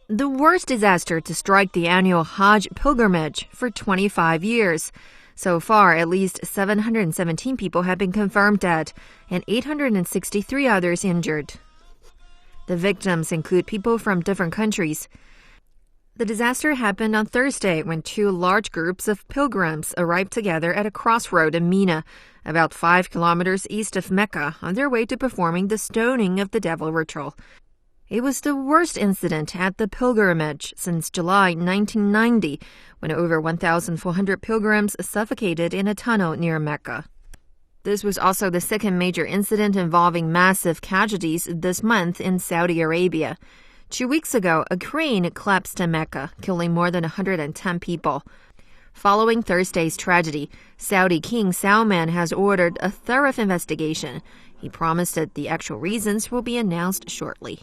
The worst disaster to strike the annual Hajj pilgrimage for 25 years. So far, at least 717 people have been confirmed dead and 863 others injured. The victims include people from different countries. The disaster happened on Thursday when two large groups of pilgrims arrived together at a crossroad in Mina, about 5 kilometers east of Mecca, on their way to performing the stoning of the devil ritual. It was the worst incident at the pilgrimage since July 1990, when over 1,400 pilgrims suffocated in a tunnel near Mecca. This was also the second major incident involving massive casualties this month in Saudi Arabia. 2 weeks ago, a crane collapsed in Mecca, killing more than 110 people. Following Thursday's tragedy, Saudi King Salman has ordered a thorough investigation. He promised that the actual reasons will be announced shortly.